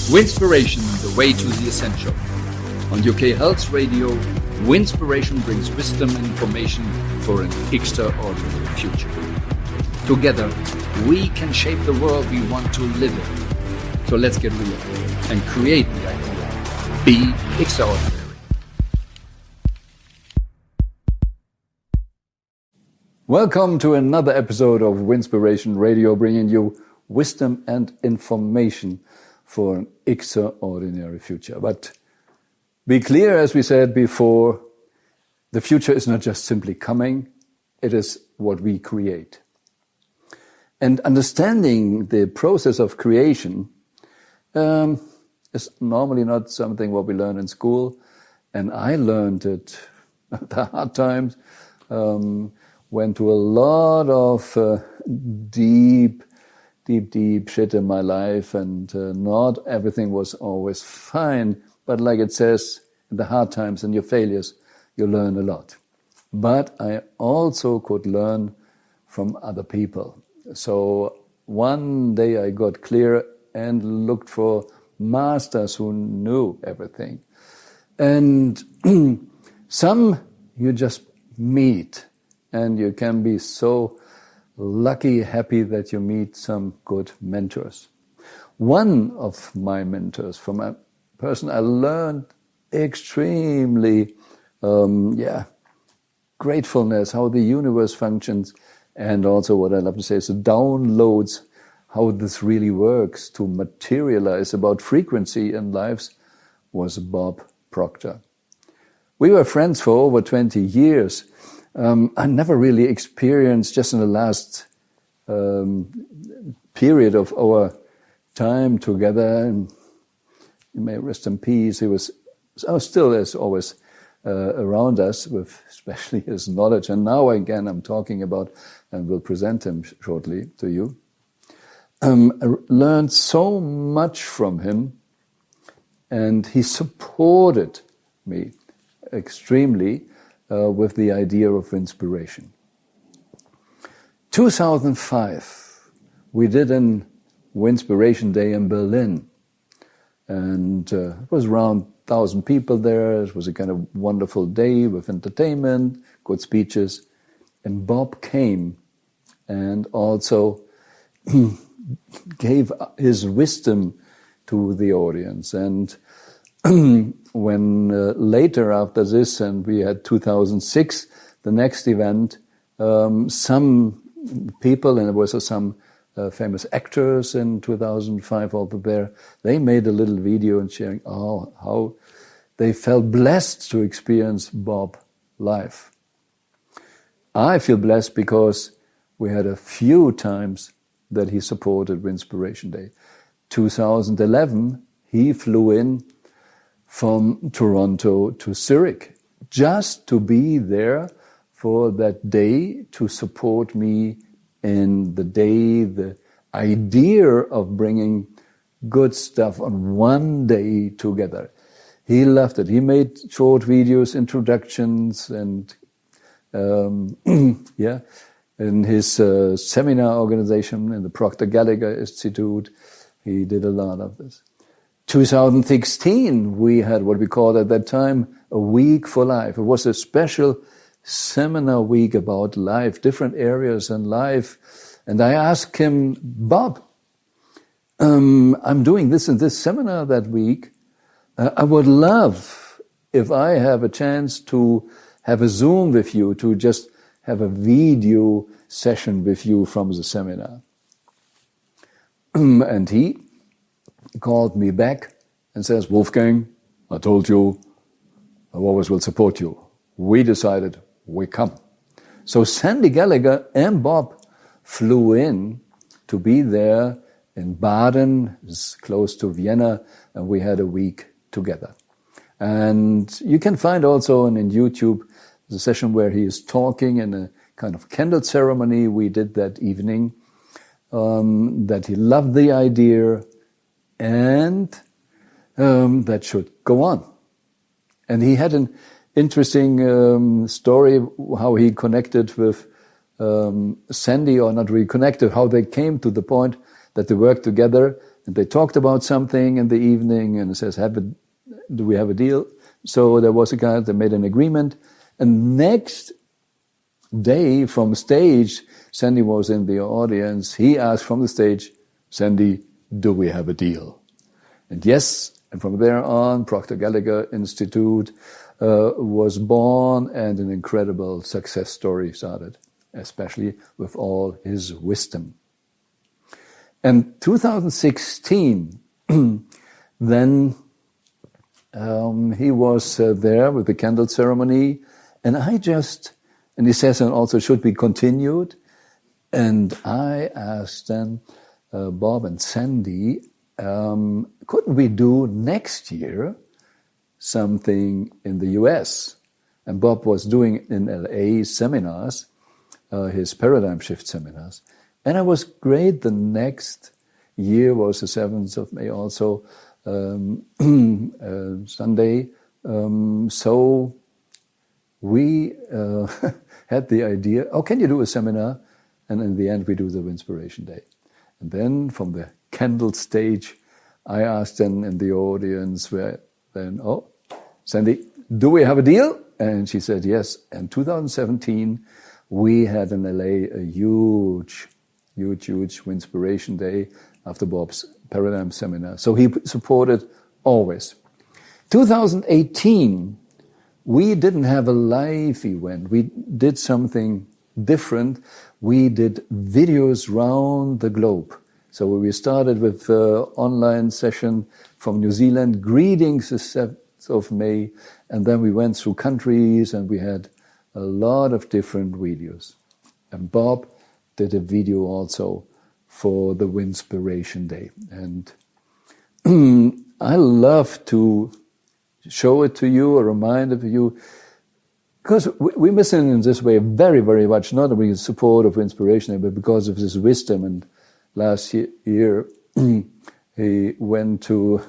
Winspiration, the way to the essential. On UK Health Radio, Winspiration brings wisdom and information for an extraordinary future. Together, we can shape the world we want to live in. So let's get real and create the idea. Be extraordinary. Welcome to another episode of Winspiration Radio, bringing you wisdom and information for an extraordinary future. But be clear, as we said before, the future is not just simply coming, it is what we create. And understanding the process of creation is normally not something what we learn in school. And I learned it at the hard times, went to a lot of deep shit in my life, and not everything was always fine. But like it says, in the hard times and your failures, you learn a lot. But I also could learn from other people. So one day I got clear and looked for masters who knew everything. And some you just meet, and you can be so lucky, happy that you meet some good mentors. One of my mentors, from a person I learned extremely, gratefulness, how the universe functions, and also what I love to say is the downloads, how this really works to materialize about frequency in lives, was Bob Proctor. We were friends for over 20 years. I never really experienced, just in the last period of our time together, and he may rest in peace, he was still as always around us with especially his knowledge. And now again I'm talking about, and will present him shortly to you. I learned so much from him, and he supported me extremely with the idea of inspiration. 2005, we did an Winspiration Day in Berlin, and it was around 1,000 people there. It was a kind of wonderful day with entertainment, good speeches, and Bob came and also gave his wisdom to the audience. And when later after this, and we had 2006, the next event, some people, and there was some famous actors in 2005 over there, they made a little video and sharing how they felt blessed to experience Bob live. I feel blessed because we had a few times that he supported Winspiration Day. 2011, he flew in from Toronto to Zurich, just to be there for that day, to support me in the day, the idea of bringing good stuff on one day together. He loved it. He made short videos, introductions, and in his seminar organization in the Proctor Institute, he did a lot of this. 2016, we had what we called at that time a week for life. It was a special seminar week about life, different areas in life. And I asked him, Bob, I'm doing this and this seminar that week. I would love if I have a chance to have a Zoom with you, to just have a video session with you from the seminar. And he called me back and says, Wolfgang, I told you, I always will support you. We decided we come. So Sandy Gallagher and Bob flew in to be there in Baden, it's close to Vienna, and we had a week together. And you can find also on YouTube the session where he is talking in a kind of candle ceremony we did that evening, that he loved the idea, and that should go on. And he had an interesting story how he connected with Sandy, or not really connected, how they came to the point that they worked together and they talked about something in the evening, and it says, do we have a deal? So there was a guy that made an agreement, and next day from stage, Sandy was in the audience. He asked from the stage, Sandy, do we have a deal? And yes, and from there on, Proctor Gallagher Institute was born, and an incredible success story started, especially with all his wisdom. And 2016, then he was there with the candle ceremony, and he says, and also should be continued. And I asked them, Bob and Sandy, couldn't we do next year something in the US? And Bob was doing in LA seminars, his paradigm shift seminars. And it was great. The next year was the 7th of May also, Sunday. So we had the idea, can you do a seminar? And in the end, we do the Winspiration Day. And then from the candle stage, I asked them in the audience, Sandy, do we have a deal? And she said yes. And 2017, we had in LA a huge Winspiration Day after Bob's Paradigm Seminar. So he supported always. 2018, we didn't have a live event. We did something different. We did videos round the globe. So we started with an online session from New Zealand, greetings the 7th of May, and then we went through countries, and we had a lot of different videos. And Bob did a video also for the Winspiration Day. And I love to show it to you, a reminder to you, because we miss him in this way very, very much, not only the support of Winspiration, but because of his wisdom. And last year, he went to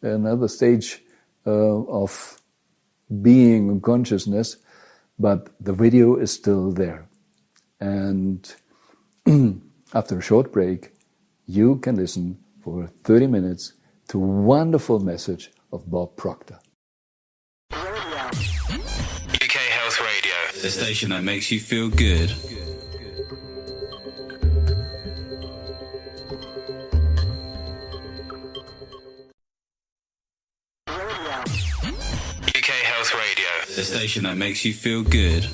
another stage of being in consciousness, but the video is still there. And after a short break, you can listen for 30 minutes to a wonderful message of Bob Proctor. UK Health Radio, the station that makes you feel good. UK Health Radio, the station that makes you feel good.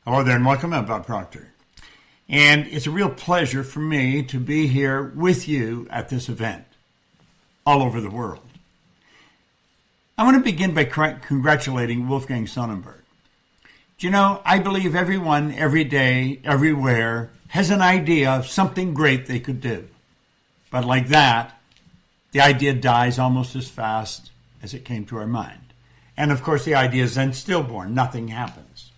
Hello there and welcome. I'm Bob Proctor. And it's a real pleasure for me to be here with you at this event all over the world. I want to begin by congratulating Wolfgang Sonnenburg. Do you know, I believe everyone, every day, everywhere, has an idea of something great they could do. But like that, the idea dies almost as fast as it came to our mind. And of course, the idea is then stillborn. Nothing happens.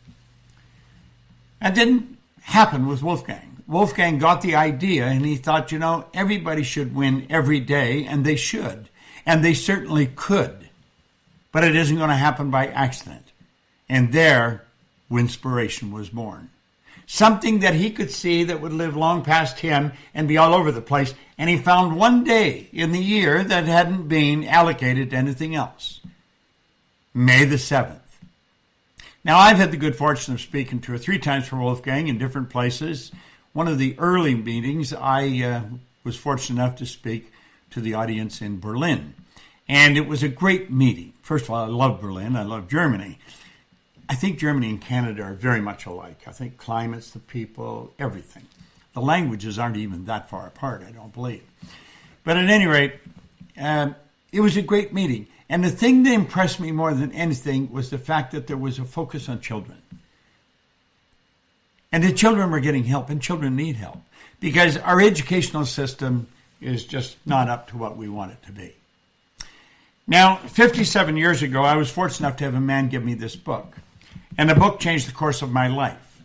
That didn't happen with Wolfgang. Wolfgang got the idea and he thought, you know, everybody should win every day, and they should. And they certainly could. But it isn't going to happen by accident. And there, Winspiration was born. Something that he could see that would live long past him and be all over the place. And he found one day in the year that hadn't been allocated to anything else. May the 7th. Now, I've had the good fortune of speaking 2 or 3 times for Wolfgang in different places. One of the early meetings, I was fortunate enough to speak to the audience in Berlin. And it was a great meeting. First of all, I love Berlin. I love Germany. I think Germany and Canada are very much alike. I think climates, the people, everything. The languages aren't even that far apart, I don't believe. But at any rate, it was a great meeting. And the thing that impressed me more than anything was the fact that there was a focus on children. And the children were getting help, and children need help. Because our educational system is just not up to what we want it to be. Now, 57 years ago, I was fortunate enough to have a man give me this book. And the book changed the course of my life.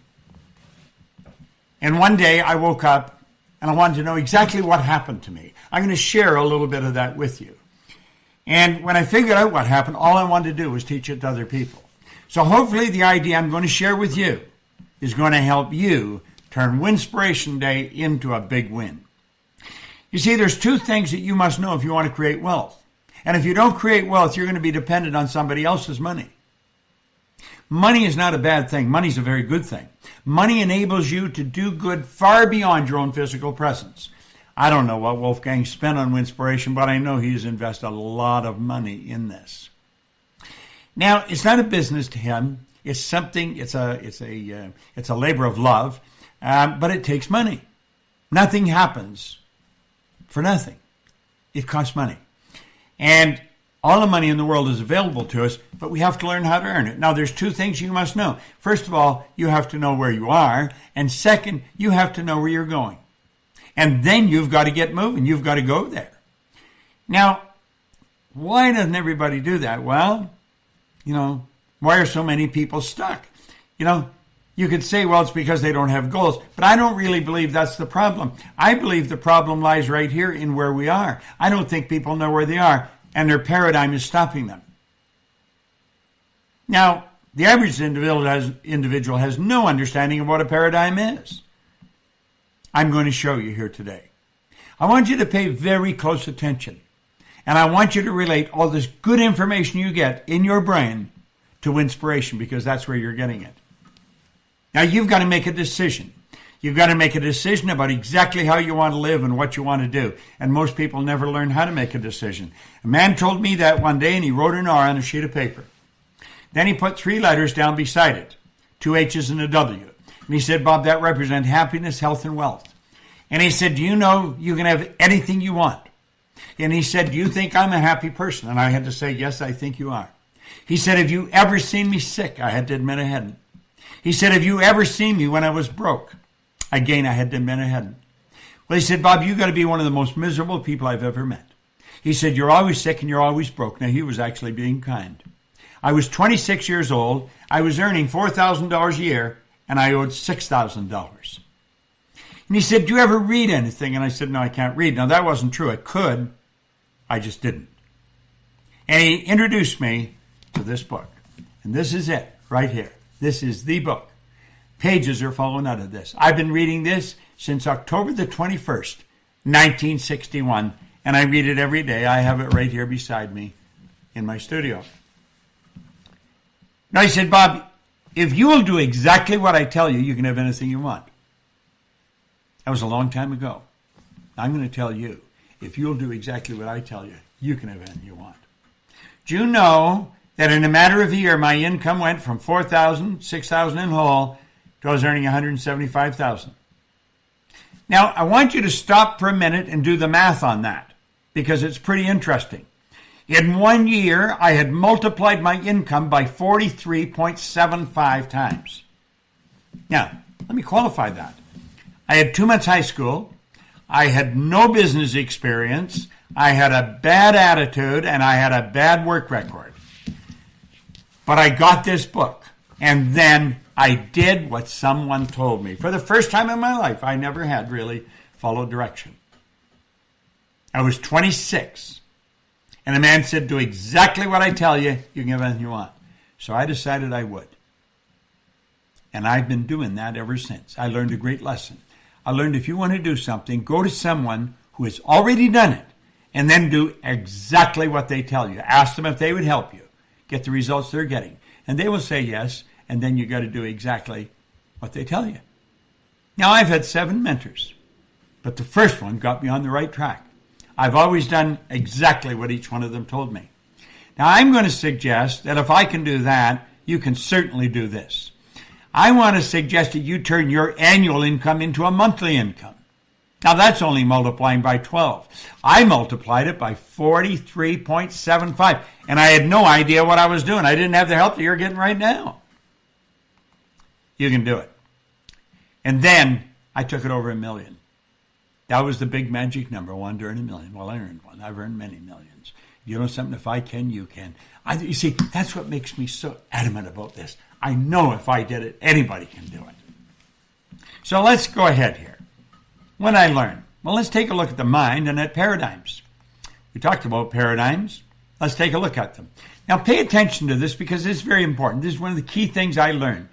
And one day I woke up and I wanted to know exactly what happened to me. I'm going to share a little bit of that with you. And when I figured out what happened, all I wanted to do was teach it to other people. So hopefully the idea I'm going to share with you is going to help you turn Winspiration Day into a big win. You see, there's two things that you must know if you want to create wealth. And if you don't create wealth, you're going to be dependent on somebody else's money. Money is not a bad thing. Money is a very good thing. Money enables you to do good far beyond your own physical presence. I don't know what Wolfgang spent on Winspiration, but I know he's invested a lot of money in this. Now, it's not a business to him. It's something. It's a labor of love, but it takes money. Nothing happens for nothing. It costs money, and all the money in the world is available to us, but we have to learn how to earn it. Now, there's two things you must know. First of all, you have to know where you are, and second, you have to know where you're going, and then you've got to get moving. You've got to go there. Now, why doesn't everybody do that? Well, why are so many people stuck? You could say, well, it's because they don't have goals. But I don't really believe that's the problem. I believe the problem lies right here in where we are. I don't think people know where they are, and their paradigm is stopping them. Now, the average individual has no understanding of what a paradigm is. I'm going to show you here today. I want you to pay very close attention. And I want you to relate all this good information you get in your brain to Winspiration, because that's where you're getting it. Now, you've got to make a decision. You've got to make a decision about exactly how you want to live and what you want to do. And most people never learn how to make a decision. A man told me that one day, and he wrote an R on a sheet of paper. Then he put 3 letters down beside it, 2 H's and a W. And he said, Bob, that represents happiness, health, and wealth. And he said, do you know you can have anything you want? And he said, do you think I'm a happy person? And I had to say, yes, I think you are. He said, have you ever seen me sick? I had to admit I hadn't. He said, have you ever seen me when I was broke? Again, I had to admit I hadn't. Well, he said, Bob, you got to be one of the most miserable people I've ever met. He said, you're always sick and you're always broke. Now, he was actually being kind. I was 26 years old. I was earning $4,000 a year, and I owed $6,000. And he said, do you ever read anything? And I said, no, I can't read. Now, that wasn't true. I could. I just didn't. And he introduced me to this book. And this is it, right here. This is the book. Pages are falling out of this. I've been reading this since October the 21st, 1961, and I read it every day. I have it right here beside me in my studio. Now, he said, Bob, if you will do exactly what I tell you, you can have anything you want. That was a long time ago. I'm going to tell you, if you'll do exactly what I tell you, you can have anything you want. Do you know that in a matter of a year, my income went from $4,000, $6,000 in whole, to I was earning $175,000. Now, I want you to stop for a minute and do the math on that, because it's pretty interesting. In 1 year, I had multiplied my income by 43.75 times. Now, let me qualify that. I had 2 months high school. I had no business experience. I had a bad attitude, and I had a bad work record. But I got this book, and then I did what someone told me. For the first time in my life, I never had really followed direction. I was 26, and a man said, do exactly what I tell you, you can have anything you want. So I decided I would. And I've been doing that ever since. I learned a great lesson. I learned if you want to do something, go to someone who has already done it, and then do exactly what they tell you. Ask them if they would help you get the results they're getting. And they will say yes, and then you got to do exactly what they tell you. Now, I've had 7 mentors, but the first one got me on the right track. I've always done exactly what each one of them told me. Now, I'm going to suggest that if I can do that, you can certainly do this. I want to suggest that you turn your annual income into a monthly income. Now, that's only multiplying by 12. I multiplied it by 43.75, and I had no idea what I was doing. I didn't have the help that you're getting right now. You can do it. And then I took it over $1 million. That was the big magic number, 1 to earn $1 million. Well, I earned 1. I've earned many millions. You know something? If I can, you can. You see, that's what makes me so adamant about this. I know if I did it, anybody can do it. So let's go ahead here. What I learned? Well, let's take a look at the mind and at paradigms. We talked about paradigms. Let's take a look at them. Now pay attention to this because it's very important. This is one of the key things I learned.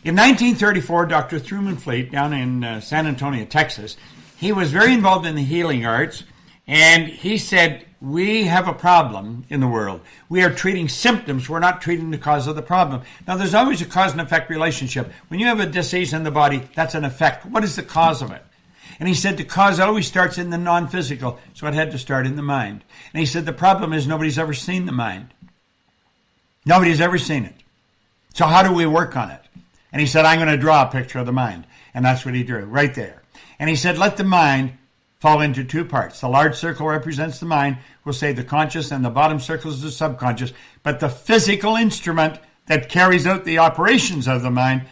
In 1934, Dr. Truman Fleet down in San Antonio, Texas, he was very involved in the healing arts, and he said, we have a problem in the world. We are treating symptoms. We're not treating the cause of the problem. Now, there's always a cause and effect relationship. When you have a disease in the body, that's an effect. What is the cause of it? And he said the cause always starts in the non-physical, so it had to start in the mind. And he said the problem is nobody's ever seen the mind. Nobody's ever seen it. So how do we work on it? And he said, I'm going to draw a picture of the mind. And that's what he drew, right there. And he said, let the mind fall into two parts. The large circle represents the mind. We'll say the conscious, and the bottom circle is the subconscious. But the physical instrument that carries out the operations of the mind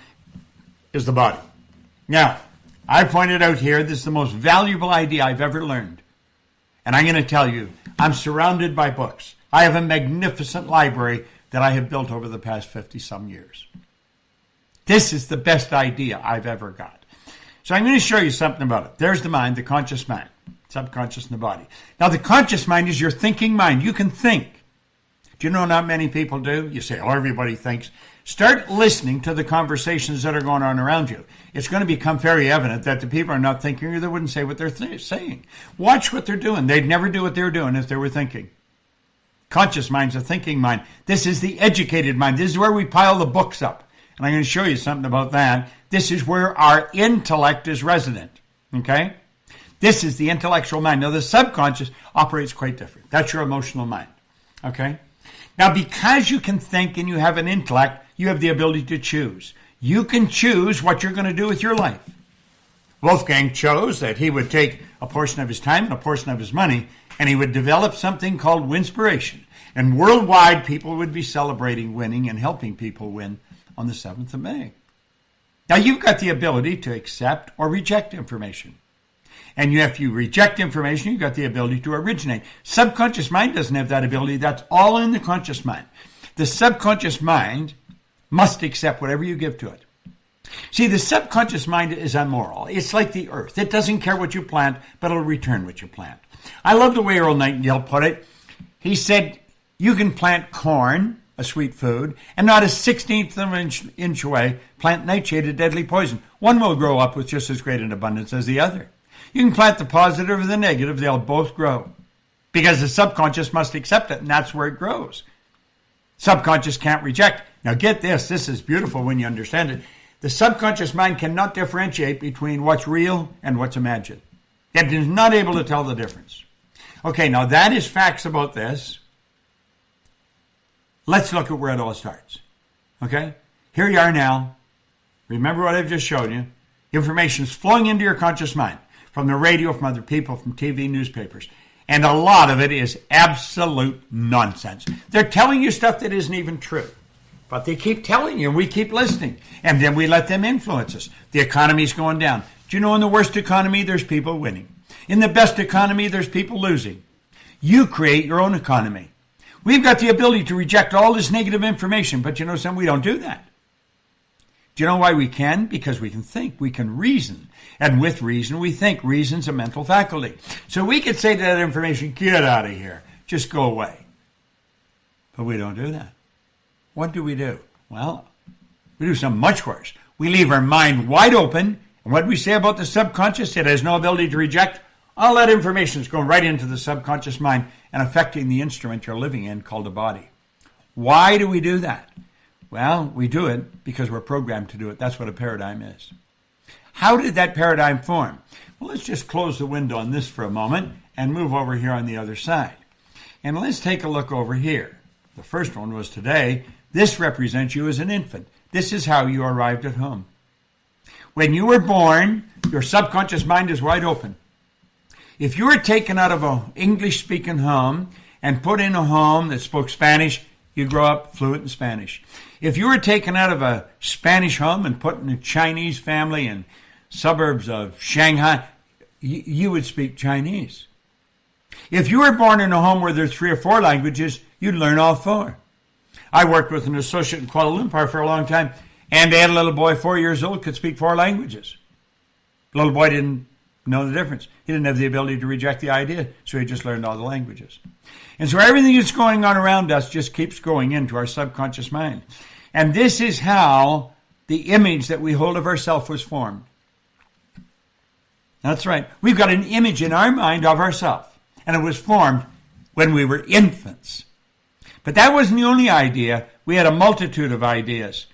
is the body. Now, I pointed out here, this is the most valuable idea I've ever learned. And I'm going to tell you, I'm surrounded by books. I have a magnificent library that I have built over the past 50-some years. This is the best idea I've ever got. So I'm going to show you something about it. There's the mind, the conscious mind, subconscious in the body. Now, the conscious mind is your thinking mind. You can think. Do you know not many people do? You say, oh, everybody thinks. Start listening to the conversations that are going on around you. It's going to become very evident that the people are not thinking or they wouldn't say what they're saying. Watch what they're doing. They'd never do what they were doing if they were thinking. Conscious mind's a thinking mind. This is the educated mind. This is where we pile the books up. And I'm going to show you something about that. This is where our intellect is resident. Okay? This is the intellectual mind. Now, the subconscious operates quite different. That's your emotional mind. Okay? Now, because you can think and you have an intellect, you have the ability to choose. You can choose what you're going to do with your life. Wolfgang chose that he would take a portion of his time and a portion of his money, and he would develop something called Winspiration. And worldwide, people would be celebrating winning and helping people win on the 7th of May. Now, you've got the ability to accept or reject information. And if you reject information, you've got the ability to originate. Subconscious mind doesn't have that ability. That's all in the conscious mind. The subconscious mind must accept whatever you give to it. See, the subconscious mind is immoral. It's like the earth. It doesn't care what you plant, but it'll return what you plant. I love the way Earl Nightingale put it. He said, you can plant corn, a sweet food, and not a 16th of an inch away plant nightshade, a deadly poison. One will grow up with just as great an abundance as the other. You can plant the positive or the negative, they'll both grow. Because the subconscious must accept it, and that's where it grows. Subconscious can't reject. Now get this, this is beautiful when you understand it. The subconscious mind cannot differentiate between what's real and what's imagined. It is not able to tell the difference. Okay, now that is facts about this. Let's look at where it all starts. Okay? Here you are now. Remember what I've just shown you. Information is flowing into your conscious mind from the radio, from other people, from TV, newspapers. And a lot of it is absolute nonsense. They're telling you stuff that isn't even true. But they keep telling you, and we keep listening. And then we let them influence us. The economy's going down. Do you know in the worst economy, there's people winning? In the best economy, there's people losing. You create your own economy. We've got the ability to reject all this negative information, but you know something? We don't do that. Do you know why we can? Because we can think. We can reason. And with reason, we think. Reason's a mental faculty. So we could say to that information, get out of here. Just go away. But we don't do that. What do we do? Well, we do something much worse. We leave our mind wide open. And what do we say about the subconscious? It has no ability to reject. All that information is going right into the subconscious mind and affecting the instrument you're living in called the body. Why do we do that? Well, we do it because we're programmed to do it. That's what a paradigm is. How did that paradigm form? Well, let's just close the window on this for a moment and move over here on the other side. And let's take a look over here. The first one was today. This represents you as an infant. This is how you arrived at home. When you were born, your subconscious mind is wide open. If you were taken out of an English-speaking home and put in a home that spoke Spanish, you grow up fluent in Spanish. If you were taken out of a Spanish home and put in a Chinese family in suburbs of Shanghai, you would speak Chinese. If you were born in a home where there's 3 or 4 languages, you'd learn all 4. I worked with an associate in Kuala Lumpur for a long time, and they had a little boy, 4 years old, could speak 4 languages. The little boy didn't Know the difference. He didn't have the ability to reject the idea, so he just learned all the languages. And so everything that's going on around us just keeps going into our subconscious mind. And this is how the image that we hold of ourselves was formed. That's right. We've got an image in our mind of ourselves, and it was formed when we were infants. But that wasn't the only idea. We had a multitude of ideas.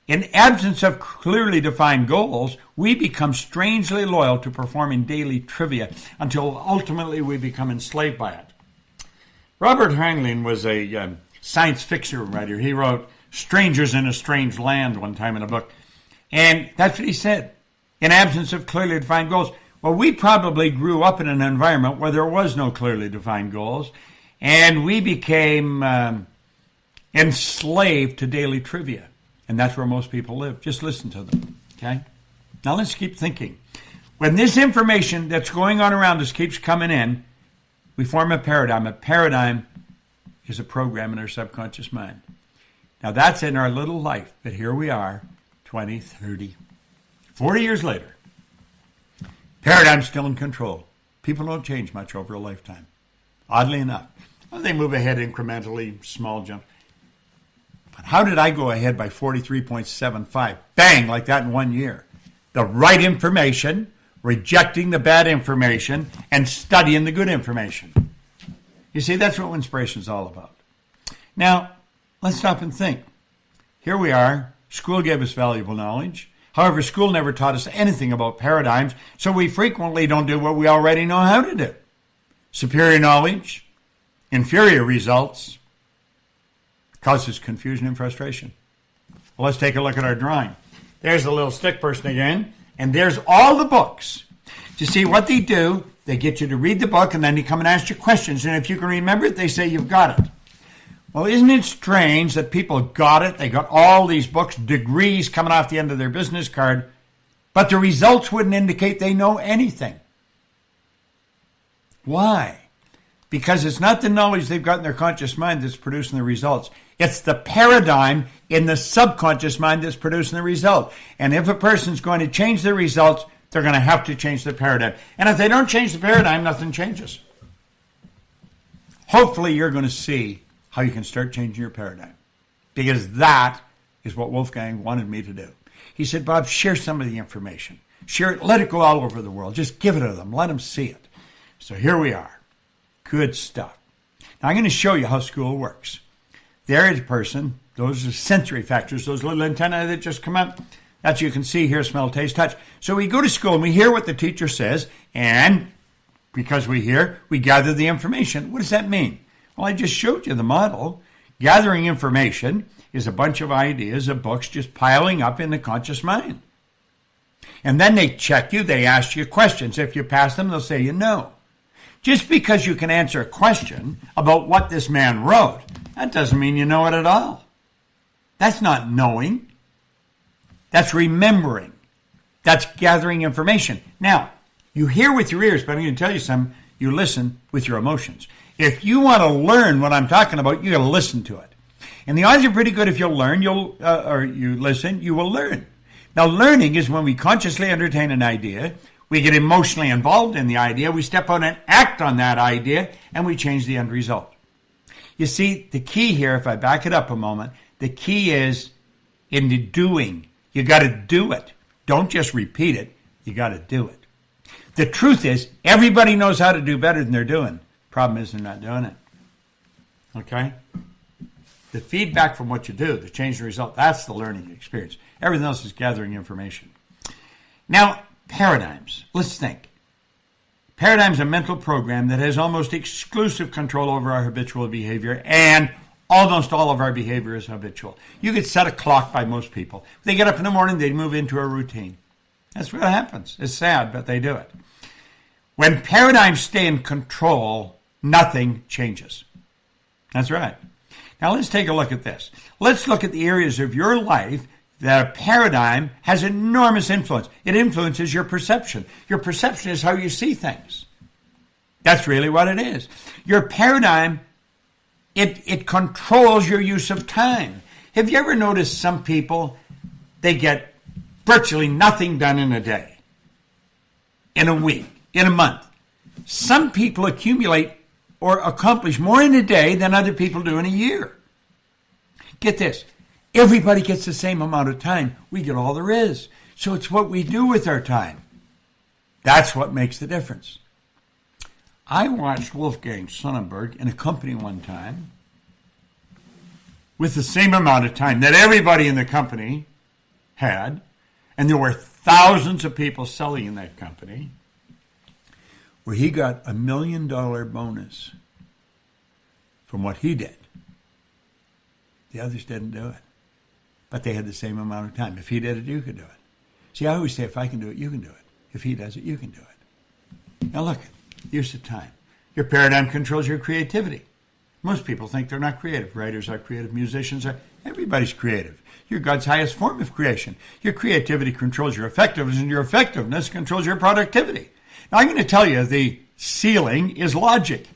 In absence of clearly defined goals, we become strangely loyal to performing daily trivia until ultimately we become enslaved by it. Robert Heinlein was a science fiction writer. He wrote Strangers in a Strange Land one time in a book. And that's what he said. In absence of clearly defined goals. Well, we probably grew up in an environment where there was no clearly defined goals, and we became enslaved to daily trivia. And that's where most people live. Just listen to them, okay? Now let's keep thinking. When this information that's going on around us keeps coming in, we form a paradigm. A paradigm is a program in our subconscious mind. Now that's in our little life, but here we are, 20, 30, 40 years later. Paradigm's still in control. People don't change much over a lifetime. Oddly enough. Well, they move ahead incrementally, small jumps. But how did I go ahead by 43.75? Bang, like that in 1 year. The right information, rejecting the bad information, and studying the good information. You see, that's what Winspiration is all about. Now, let's stop and think. Here we are. School gave us valuable knowledge. However, school never taught us anything about paradigms, so we frequently don't do what we already know how to do. Superior knowledge, inferior results, causes confusion and frustration. Well, let's take a look at our drawing. There's the little stick person again, and there's all the books. You see what they do, they get you to read the book, and then they come and ask you questions, and if you can remember it, they say you've got it. Well, isn't it strange that people got it? They got all these books, degrees coming off the end of their business card, but the results wouldn't indicate they know anything. Why? Because it's not the knowledge they've got in their conscious mind that's producing the results. It's the paradigm in the subconscious mind that's producing the result. And if a person's going to change their results, they're going to have to change the paradigm. And if they don't change the paradigm, nothing changes. Hopefully you're going to see how you can start changing your paradigm. Because that is what Wolfgang wanted me to do. He said, Bob, share some of the information. Share it, let it go all over the world. Just give it to them, let them see it. So here we are. Good stuff. Now I'm going to show you how school works. There is a person, those are sensory factors, those little antennae that just come up. That you can see, hear, smell, taste, touch. So we go to school and we hear what the teacher says, and because we hear, we gather the information. What does that mean? Well, I just showed you the model. Gathering information is a bunch of ideas of books just piling up in the conscious mind. And then they check you, they ask you questions. If you pass them, they'll say you know. Just because you can answer a question about what this man wrote, that doesn't mean you know it at all. That's not knowing. That's remembering. That's gathering information. Now, you hear with your ears, but I'm going to tell you something. You listen with your emotions. If you want to learn what I'm talking about, you got to listen to it. And the odds are pretty good if you'll learn, or you listen, you will learn. Now, learning is when we consciously entertain an idea, we get emotionally involved in the idea, we step out and act on that idea, and we change the end result. You see, the key here, if I back it up a moment, the key is in the doing. You got to do it. Don't just repeat it. You got to do it. The truth is, everybody knows how to do better than they're doing. Problem is they're not doing it. Okay? The feedback from what you do, the change the result, that's the learning experience. Everything else is gathering information. Now, paradigms. Let's think. Paradigm's a mental program that has almost exclusive control over our habitual behavior, and almost all of our behavior is habitual. You could set a clock by most people. If they get up in the morning, they move into a routine. That's what happens. It's sad, but they do it. When paradigms stay in control, nothing changes. That's right. Now let's take a look at this. Let's look at the areas of your life that a paradigm has enormous influence. It influences your perception. Your perception is how you see things. That's really what it is. Your paradigm, it controls your use of time. Have you ever noticed some people, they get virtually nothing done in a day? in a week, in a month. Some people accumulate or accomplish more in a day than other people do in a year. Get this. Everybody gets the same amount of time. We get all there is. So it's what we do with our time. That's what makes the difference. I watched Wolfgang Sonnenburg in a company one time with the same amount of time that everybody in the company had, and there were thousands of people selling in that company, where he got $1 million bonus from what he did. The others didn't do it, but they had the same amount of time. If he did it, you could do it. See, I always say, if I can do it, you can do it. If he does it, you can do it. Now look, use the time. Your paradigm controls your creativity. Most people think they're not creative. Writers are creative, musicians are. Everybody's creative. You're God's highest form of creation. Your creativity controls your effectiveness, and your effectiveness controls your productivity. Now, I'm going to tell you the ceiling is logic.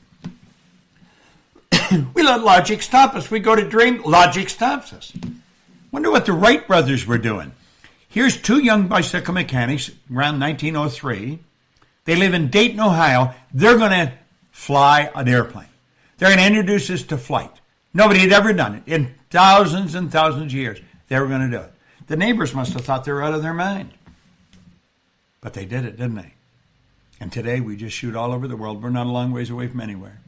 We let logic stop us. We go to dream, logic stops us. Wonder what the Wright brothers were doing. Here's two young bicycle mechanics around 1903. They live in Dayton, Ohio. They're going to fly an airplane. They're going to introduce us to flight. Nobody had ever done it in thousands and thousands of years. They were going to do it. The neighbors must have thought they were out of their mind. But they did it, didn't they? And today we just shoot all over the world. We're not a long ways away from anywhere.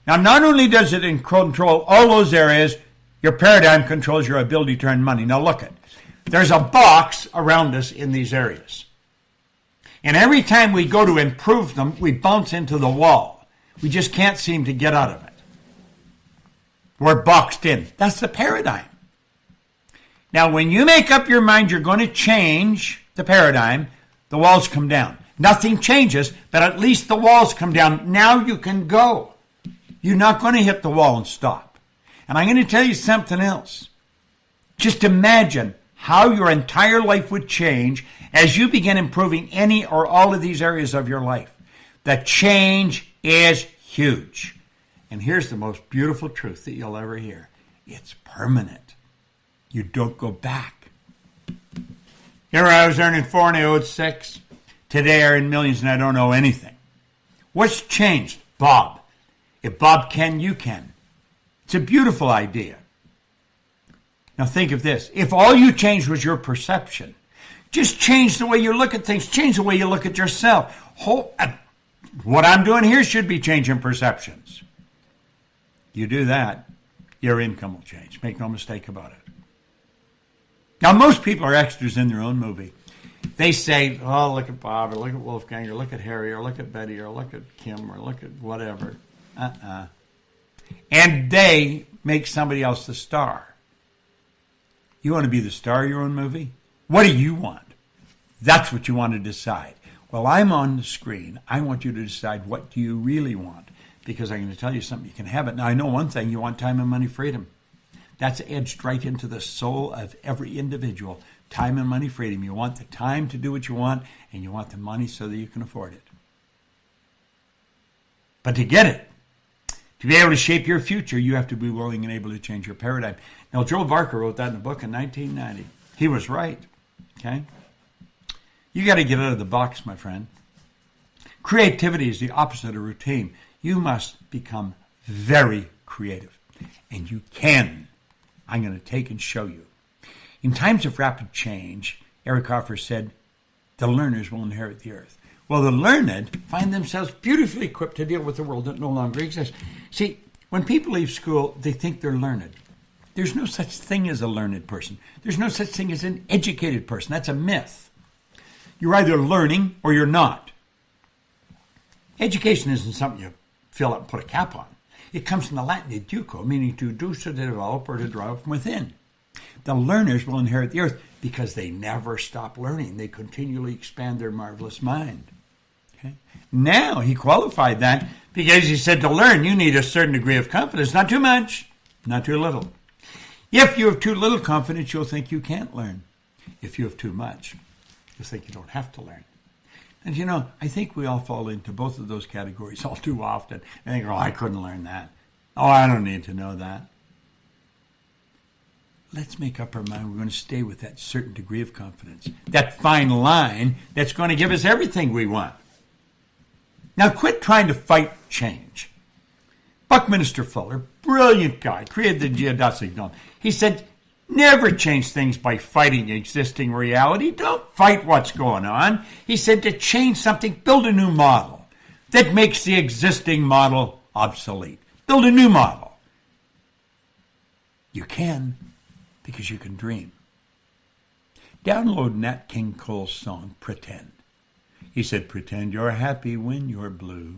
Now, not only does it control all those areas, your paradigm controls your ability to earn money. Now look at it. There's a box around us in these areas. And every time we go to improve them, we bounce into the wall. We just can't seem to get out of it. We're boxed in. That's the paradigm. Now, when you make up your mind you're going to change the paradigm, the walls come down. Nothing changes, but at least the walls come down. Now you can go. You're not going to hit the wall and stop. And I'm going to tell you something else. Just imagine how your entire life would change as you begin improving any or all of these areas of your life. The change is huge. And here's the most beautiful truth that you'll ever hear. It's permanent. You don't go back. Here I was earning 4 and I owed 6. Today I earn millions and I don't owe anything. What's changed? Bob. If Bob can, you can. It's a beautiful idea. Now think of this. If all you changed was your perception, just change the way you look at things, change the way you look at yourself. What I'm doing here should be changing perceptions. You do that, your income will change. Make no mistake about it. Now, most people are extras in their own movie. They say, oh, look at Bob, or look at Wolfgang, or look at Harry, or look at Betty, or look at Kim, or look at whatever. And they make somebody else the star. You want to be the star of your own movie? What do you want? That's what you want to decide. Well, I'm on the screen. I want you to decide, what do you really want? Because I'm going to tell you something. You can have it. Now, I know one thing. You want time and money freedom. That's edged right into the soul of every individual. Time and money freedom. You want the time to do what you want, and you want the money so that you can afford it. But to get it, to be able to shape your future, you have to be willing and able to change your paradigm. Now, Joel Barker wrote that in a book in 1990. He was right. Okay? You got to get out of the box, my friend. Creativity is the opposite of routine. You must become very creative. And you can. I'm going to take and show you. In times of rapid change, Eric Hoffer said, the learners will inherit the earth. Well, the learned find themselves beautifully equipped to deal with a world that no longer exists. See, when people leave school, they think they're learned. There's no such thing as a learned person. There's no such thing as an educated person. That's a myth. You're either learning or you're not. Education isn't something you fill up and put a cap on. It comes from the Latin educo, meaning to induce or to develop or to draw from within. The learners will inherit the earth because they never stop learning. They continually expand their marvelous mind. Okay? Now, he qualified that because he said to learn, you need a certain degree of confidence. Not too much, not too little. If you have too little confidence, you'll think you can't learn. If you have too much, you'll think you don't have to learn. And you know, I think we all fall into both of those categories all too often. I think, oh, I couldn't learn that. Oh, I don't need to know that. let's make up our mind we're going to stay with that certain degree of confidence, that fine line that's going to give us everything we want. Now quit trying to fight change. Buckminster Fuller, brilliant guy, created the geodesic dome. He said, never change things by fighting existing reality. Don't fight what's going on. He said to change something, build a new model that makes the existing model obsolete. Build a new model. You can, because you can dream. Download Nat King Cole's song, Pretend. He said, pretend you're happy when you're blue.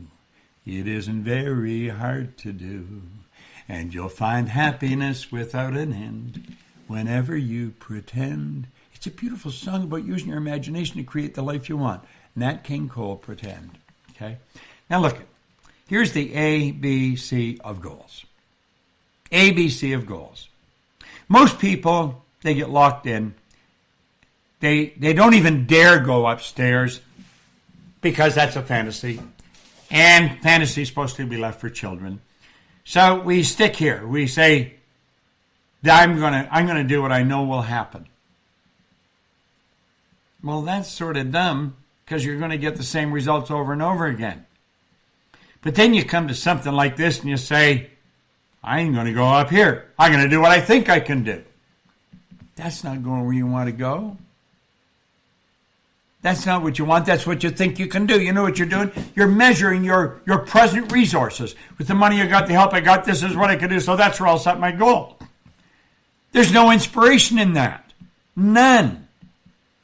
It isn't very hard to do. And you'll find happiness without an end whenever you pretend. It's a beautiful song about using your imagination to create the life you want. Nat King Cole, Pretend. Okay? Now look, here's the ABC of goals. ABC of goals. Most people, they get locked in. They don't even dare go upstairs because that's a fantasy. And fantasy is supposed to be left for children. So we stick here. We say, I'm gonna do what I know will happen. Well, that's sort of dumb because you're going to get the same results over and over again. But then you come to something like this and you say, I'm going to go up here. I'm going to do what I think I can do. That's not going where you want to go. That's not what you want. That's what you think you can do. You know what you're doing? You're measuring your present resources. With the money I got, the help I got, this is what I can do, so that's where I'll set my goal. There's no inspiration in that. None.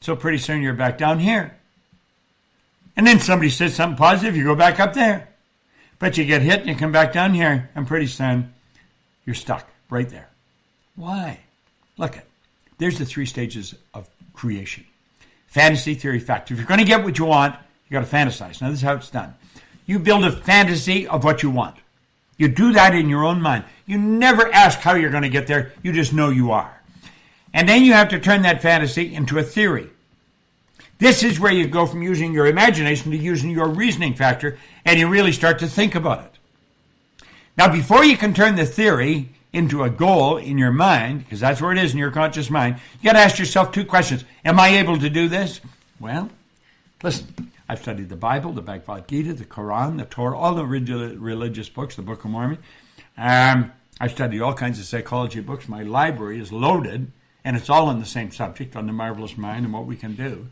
So pretty soon you're back down here. And then somebody says something positive, you go back up there. But you get hit and you come back down here, and pretty soon you're stuck right there. Why? Look at, there's the 3 stages of creation. Fantasy, theory, fact. If you're going to get what you want, you got to fantasize. Now, this is how it's done. You build a fantasy of what you want. You do that in your own mind. You never ask how you're going to get there. You just know you are. And then you have to turn that fantasy into a theory. This is where you go from using your imagination to using your reasoning factor, and you really start to think about it. Now, before you can turn the theory into a goal in your mind, because that's where it is in your conscious mind, you got to ask yourself 2 questions. Am I able to do this? Well, listen, I've studied the Bible, the Bhagavad Gita, the Quran, the Torah, all the religious books, the Book of Mormon. I've studied all kinds of psychology books. My library is loaded, and it's all on the same subject, on the marvelous mind and what we can do.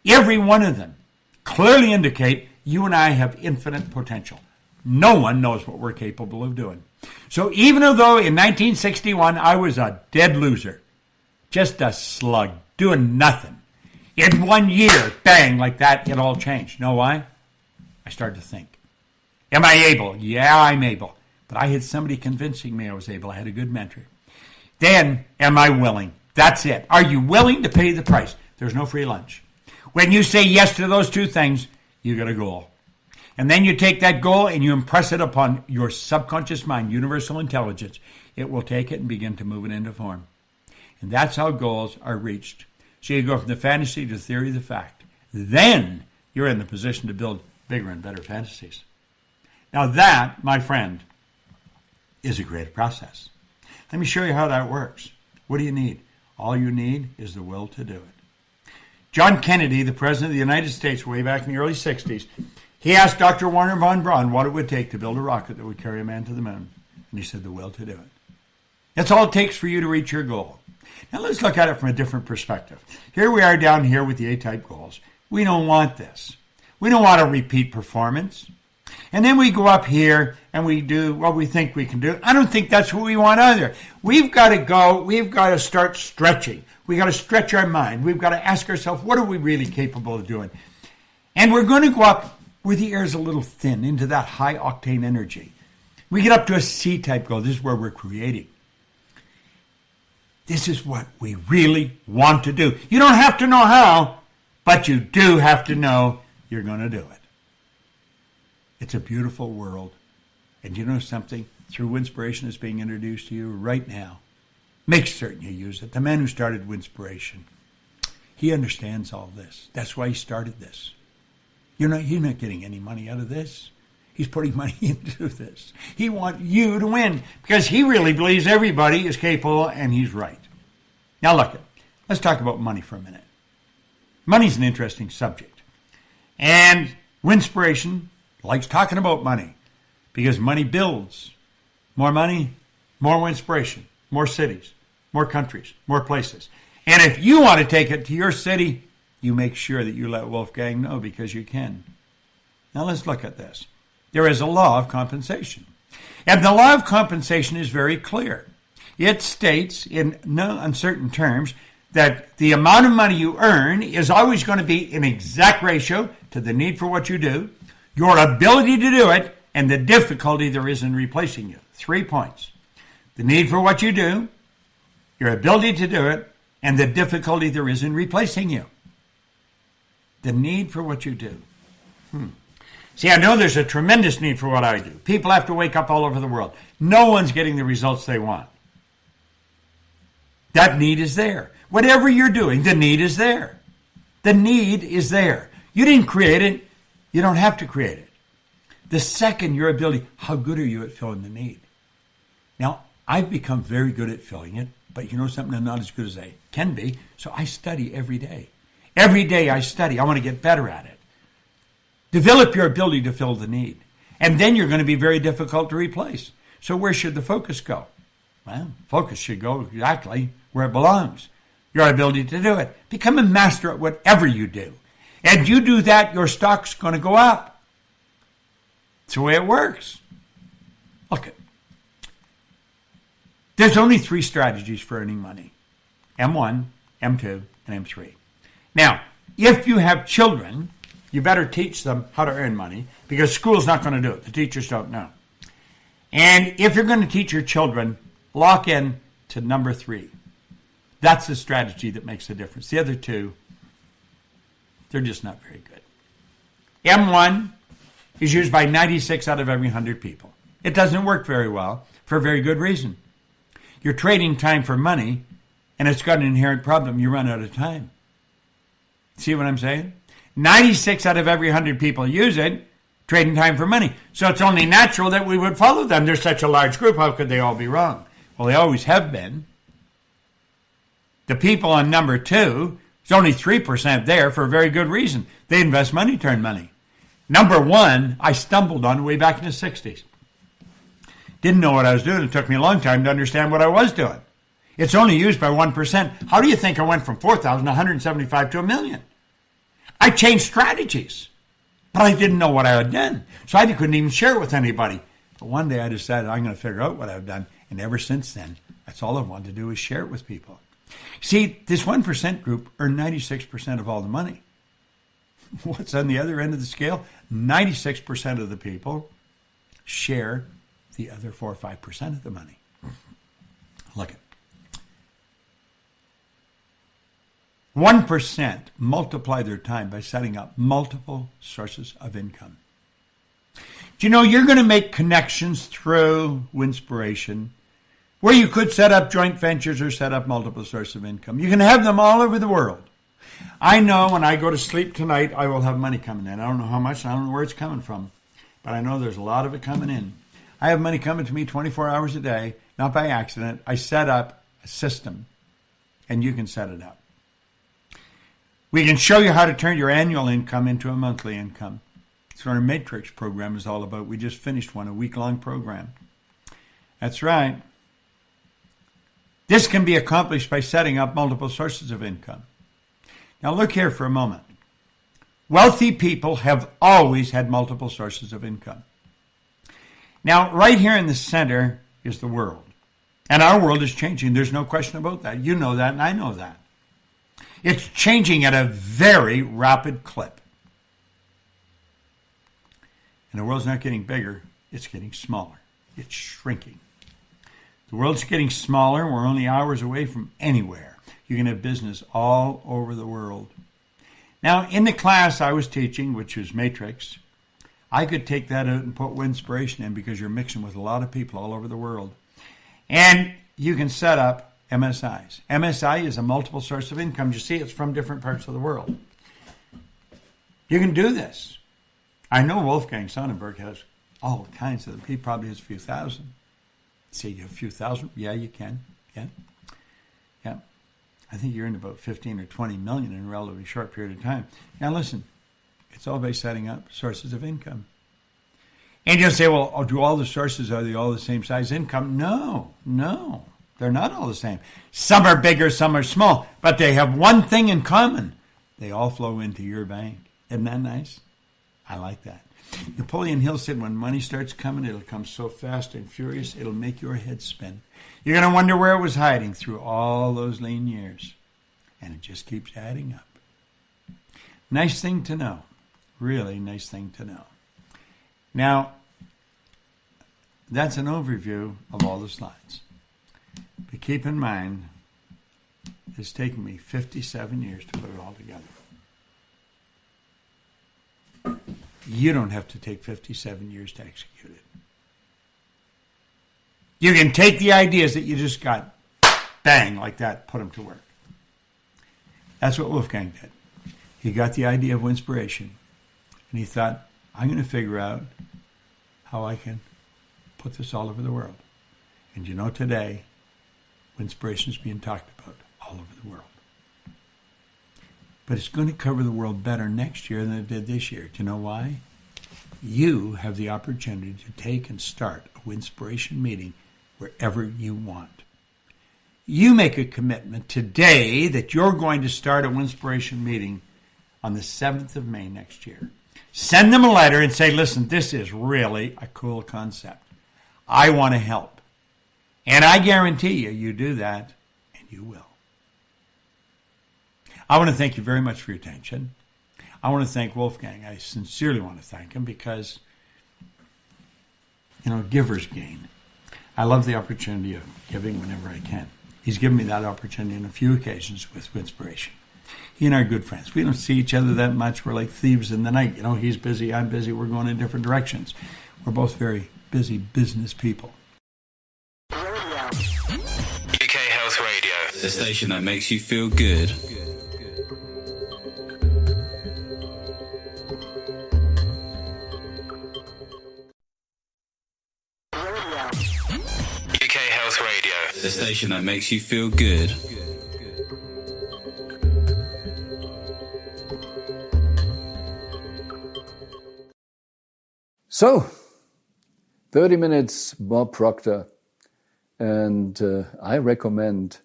Every one of them clearly indicate you and I have infinite potential. No one knows what we're capable of doing. So even though in 1961 I was a dead loser, just a slug, doing nothing, in 1 year, bang, like that, it all changed. You know why? I started to think. Am I able? Yeah, I'm able. But I had somebody convincing me I was able. I had a good mentor. Then, am I willing? That's it. Are you willing to pay the price? There's no free lunch. When you say yes to those 2 things, you got a goal. And then you take that goal and you impress it upon your subconscious mind, universal intelligence. It will take it and begin to move it into form. And that's how goals are reached. So you go from the fantasy to the theory of the fact. Then you're in the position to build bigger and better fantasies. Now that, my friend, is a great process. Let me show you how that works. What do you need? All you need is the will to do it. John Kennedy, the President of the United States, way back in the early 60s, he asked Dr. Wernher von Braun what it would take to build a rocket that would carry a man to the moon. And he said, the will to do it. That's all it takes for you to reach your goal. Now let's look at it from a different perspective. Here we are down here with the A-type goals. We don't want this. We don't want a repeat performance. And then we go up here and we do what we think we can do. I don't think that's what we want either. We've got to start stretching. We've got to stretch our mind. We've got to ask ourselves, what are we really capable of doing? And we're going to go up where the air is a little thin, into that high octane energy. We get up to a C-type goal. This is where we're creating. This is what we really want to do. You don't have to know how, but you do have to know you're going to do it. It's a beautiful world. And you know something? Through Winspiration is being introduced to you right now. Make certain you use it. The man who started Winspiration, he understands all this. That's why he started this. He's not getting any money out of this. He's putting money into this. He wants you to win because he really believes everybody is capable, and he's right. Now look, let's talk about money for a minute. Money's an interesting subject. And Winspiration likes talking about money because money builds. More money, more Winspiration, more cities, more countries, more places. And if you want to take it to your city, you make sure that you let Wolfgang know because you can. Now let's look at this. There is a law of compensation. And the law of compensation is very clear. It states in no uncertain terms that the amount of money you earn is always going to be in exact ratio to the need for what you do, your ability to do it, and the difficulty there is in replacing you. 3 points. The need for what you do, your ability to do it, and the difficulty there is in replacing you. The need for what you do. See, I know there's a tremendous need for what I do. People have to wake up all over the world. No one's getting the results they want. That need is there. Whatever you're doing, the need is there. The need is there. You didn't create it. You don't have to create it. The second, your ability, how good are you at filling the need? Now, I've become very good at filling it, but you know something, I'm not as good as I can be, so I study every day. Every day I study. I want to get better at it. Develop your ability to fill the need. And then you're going to be very difficult to replace. So where should the focus go? Well, focus should go exactly where it belongs. Your ability to do it. Become a master at whatever you do. And you do that, your stock's going to go up. It's the way it works. Look, there's only 3 strategies for earning money. M1, M2, and M3. Now, if you have children, you better teach them how to earn money because school's not going to do it. The teachers don't know. And if you're going to teach your children, lock in to number 3. That's the strategy that makes a difference. The other 2, they're just not very good. M1 is used by 96 out of every 100 people. It doesn't work very well for a very good reason. You're trading time for money, and it's got an inherent problem. You run out of time. See what I'm saying? 96 out of every 100 people use it, trading time for money. So it's only natural that we would follow them. They're such a large group. How could they all be wrong? Well, they always have been. The people on number 2, there's only 3% there for a very good reason. They invest money, turn money. Number 1, I stumbled on way back in the 60s. Didn't know what I was doing. It took me a long time to understand what I was doing. It's only used by 1%. How do you think I went from 4,175 to 1 million? I changed strategies, but I didn't know what I had done. So I couldn't even share it with anybody. But one day I decided I'm going to figure out what I've done. And ever since then, that's all I've wanted to do is share it with people. See, this 1% group earned 96% of all the money. What's on the other end of the scale? 96% of the people share the other 4 or 5% of the money. Look at 1% multiply their time by setting up multiple sources of income. Do you know you're going to make connections through Winspiration where you could set up joint ventures or set up multiple sources of income? You can have them all over the world. I know when I go to sleep tonight, I will have money coming in. I don't know how much, I don't know where it's coming from, but I know there's a lot of it coming in. I have money coming to me 24 hours a day, not by accident. I set up a system, and you can set it up. We can show you how to turn your annual income into a monthly income. That's what our Matrix program is all about. We just finished one, a week-long program. That's right. This can be accomplished by setting up multiple sources of income. Now look here for a moment. Wealthy people have always had multiple sources of income. Now, right here in the center is the world. And our world is changing. There's no question about that. You know that, and I know that. It's changing at a very rapid clip. And the world's not getting bigger. It's getting smaller. It's shrinking. The world's getting smaller. We're only hours away from anywhere. You can have business all over the world. Now, in the class I was teaching, which was Matrix, I could take that out and put Winspiration in because you're mixing with a lot of people all over the world. And you can set up MSIs. MSI is a multiple source of income. You see, it's from different parts of the world. You can do this. I know Wolfgang Sonnenburg has all kinds of them. He probably has a few thousand. See, a few thousand? Yeah, you can. Yeah. I think you earned about 15 or 20 million in a relatively short period of time. Now listen, it's all by setting up sources of income. And you'll say, well, do all the sources, are they all the same size income? No, they're not all the same. Some are bigger, some are small, but they have one thing in common. They all flow into your bank. Isn't that nice? I like that. Napoleon Hill said, when money starts coming, it'll come so fast and furious, it'll make your head spin. You're going to wonder where it was hiding through all those lean years. And it just keeps adding up. Nice thing to know. Really nice thing to know. Now, that's an overview of all the slides. But keep in mind, it's taken me 57 years to put it all together. You don't have to take 57 years to execute it. You can take the ideas that you just got, bang, like that, put them to work. That's what Wolfgang did. He got the idea of Winspiration, and he thought, I'm going to figure out how I can put this all over the world. And you know, today, Winspiration is being talked about all over the world. But it's going to cover the world better next year than it did this year. Do you know why? You have the opportunity to take and start a Winspiration meeting wherever you want. You make a commitment today that you're going to start a Winspiration meeting on the 7th of May next year. Send them a letter and say, listen, this is really a cool concept. I want to help. And I guarantee you, you do that, and you will. I want to thank you very much for your attention. I want to thank Wolfgang. I sincerely want to thank him because, givers gain. I love the opportunity of giving whenever I can. He's given me that opportunity on a few occasions with Winspiration. He and I are good friends. We don't see each other that much. We're like thieves in the night. He's busy, I'm busy. We're going in different directions. We're both very busy business people. UK Health Radio, the station that makes you feel good. UK Health Radio, the station that makes you feel good. So, 30 minutes, Bob Proctor, and I recommend,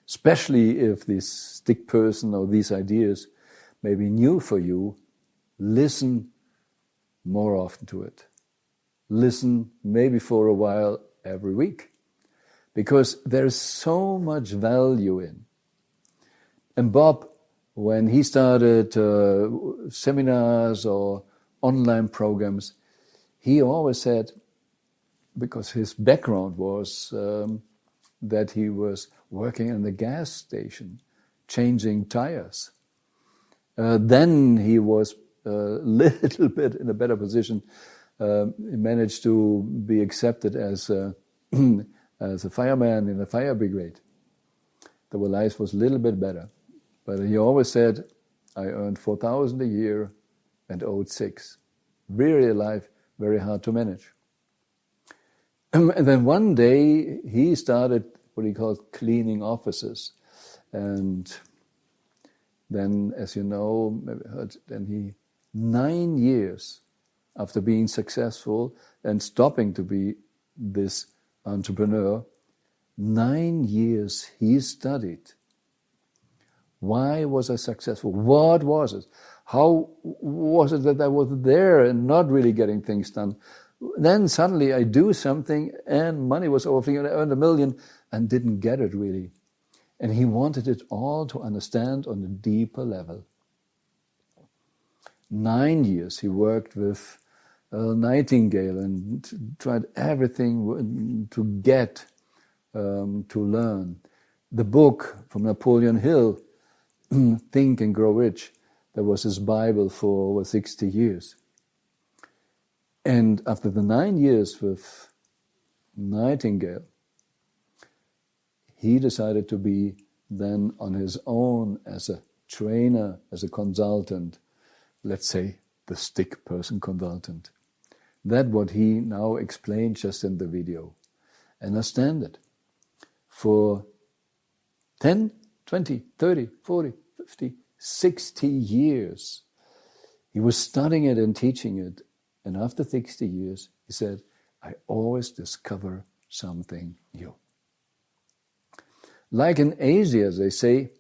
especially if this stick person or these ideas may be new for you, listen more often to it. Listen maybe for a while every week, because there is so much value in. And Bob, when he started seminars or online programs, he always said, because his background was that he was working in the gas station, changing tires. Then he was a little bit in a better position. He managed to be accepted as a fireman in a fire brigade. The life was a little bit better. But he always said, I earned 4,000 a year and owed 6. Really life, very hard to manage. And then one day he started what he called cleaning offices. And then, as you know, maybe heard, then he, 9 years after being successful and stopping to be this entrepreneur, 9 years he studied. Why was I successful? What was it? How was it that I was there and not really getting things done? Then suddenly I do something and money was overflowing and I earned $1 million and didn't get it really. And he wanted it all to understand on a deeper level. 9 years he worked with Nightingale and tried everything to get, to learn. The book from Napoleon Hill, Think and Grow Rich, that was his Bible for over 60 years. And after the 9 years with Nightingale, he decided to be then on his own as a trainer, as a consultant, let's say the stick person consultant. That's what he now explained just in the video. Understand it. For 10 20, 30, 40, 50, 60 years. He was studying it and teaching it. And after 60 years, he said, I always discover something new. Like in Asia, they say,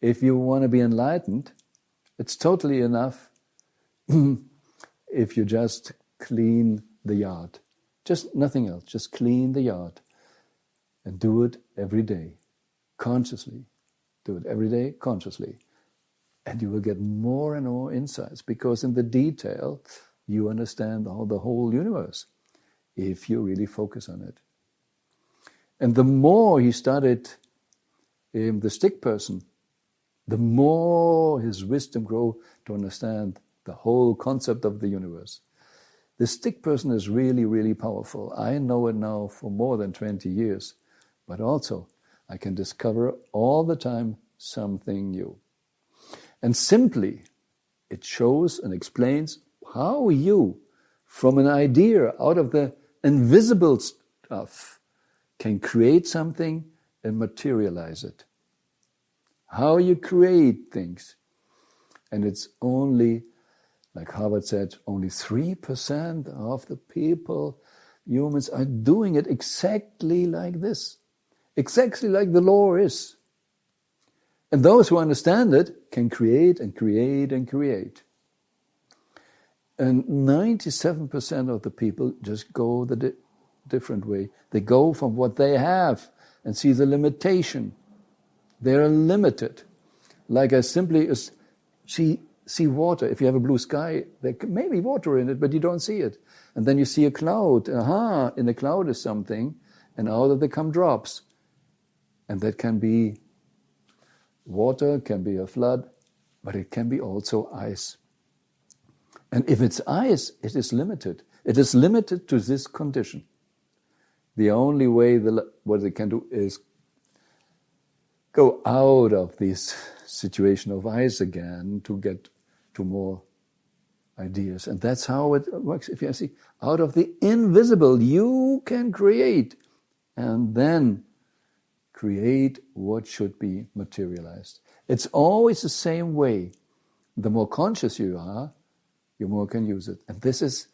if you want to be enlightened, it's totally enough if you just clean the yard. Just nothing else, just clean the yard. And do it every day, consciously. Do it every day, consciously. And you will get more and more insights, because in the detail, you understand the whole universe, if you really focus on it. And the more he studied the stick person, the more his wisdom grew to understand the whole concept of the universe. The stick person is really, really powerful. I know it now for more than 20 years, but also I can discover all the time something new. And simply, it shows and explains how you, from an idea out of the invisible stuff, can create something and materialize it. How you create things. And it's only, like Harvard said, only 3% of the people, humans, are doing it exactly like this. Exactly like the law is. And those who understand it can create and create and create. And 97% of the people just go the different way. They go from what they have and see the limitation. They're limited. Like I simply see water. If you have a blue sky, there may be water in it, but you don't see it. And then you see a cloud. In the cloud is something, and out of it come drops. And that can be water, can be a flood, but it can be also ice. And if it's ice, it is limited. It is limited to this condition. The only way what it can do is go out of this situation of ice again to get to more ideas. And that's how it works. If you see, out of the invisible, you can create, and then create what should be materialized. It's always the same way. The more conscious you are, you more can use it. And this is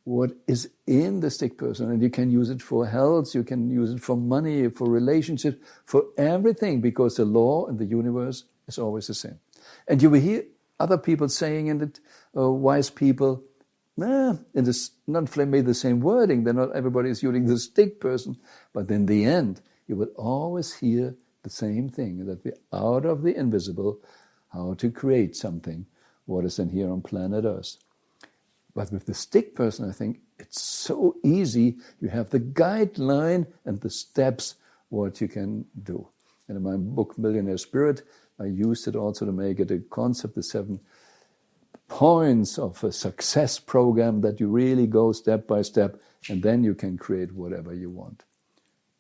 what is in the stick person. And you can use it for health, you can use it for money, for relationships, for everything, because the law in the universe is always the same. And you will hear other people saying in it, wise people, not maybe the same wording, then not everybody is using the stick person, but in the end, you will always hear the same thing, that we're out of the invisible, how to create something, what is in here on planet Earth. But with the stick person, I think it's so easy. You have the guideline and the steps, what you can do. And in my book, Millionaire Spirit, I used it also to make it a concept, the 7 points of a success program that you really go step by step, and then you can create whatever you want.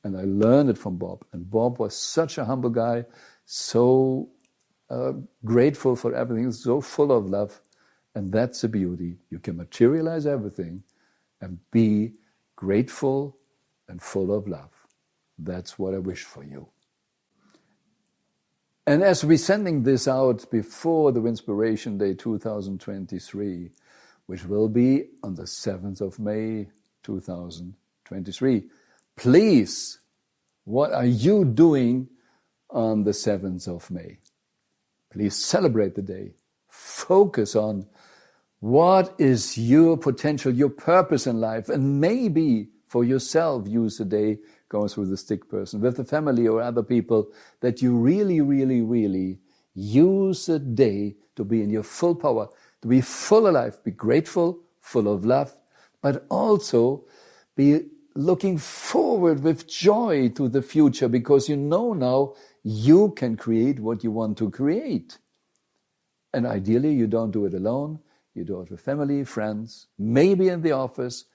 And I learned it from Bob. And Bob was such a humble guy, so grateful for everything, so full of love. And that's the beauty. You can materialize everything and be grateful and full of love. That's what I wish for you. And as we're sending this out before the Winspiration Day 2023, which will be on the 7th of May 2023, please, what are you doing on the 7th of May? Please celebrate the day. Focus on what is your potential, your purpose in life, and maybe for yourself use the day going through the stick person with the family or other people, that you really, really, really use the day to be in your full power, to be full of life, be grateful, full of love, but also be looking forward with joy to the future, because you know now you can create what you want to create. And ideally, you don't do it alone. You do it with family, friends, maybe in the office.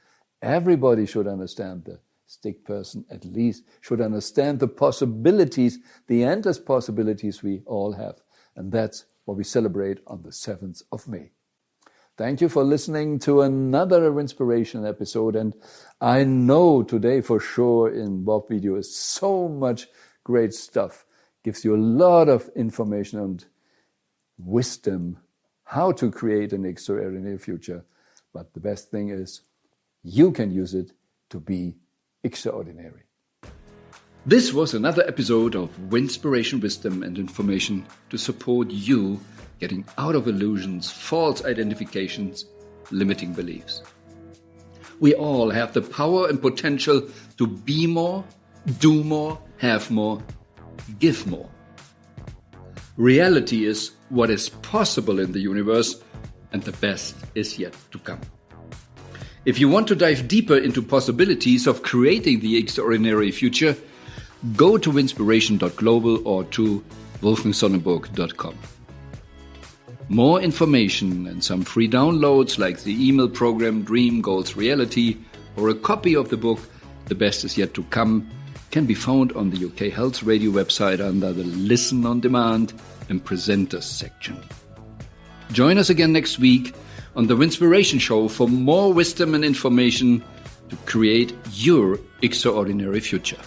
Everybody should understand the stick person, at least, should understand the possibilities, the endless possibilities we all have. And that's what we celebrate on the 7th of May. Thank you for listening to another Winspiration episode. And I know today for sure in Bob video is so much great stuff gives you a lot of information and wisdom how to create an extraordinary future. But the best thing is you can use it to be extraordinary. This was another episode of Winspiration, Wisdom and Information to support you getting out of illusions, false identifications, limiting beliefs. We all have the power and potential to be more, do more, have more, give more. Reality is what is possible in the universe, and the best is yet to come. If you want to dive deeper into possibilities of creating the extraordinary future, go to winspiration.global or to wolfgangsonnenburg.com. More information and some free downloads like the email program Dream Goals Reality or a copy of the book The Best Is Yet to Come can be found on the UK Health Radio website under the Listen on Demand and Presenters section. Join us again next week on the Winspiration Show for more wisdom and information to create your extraordinary future.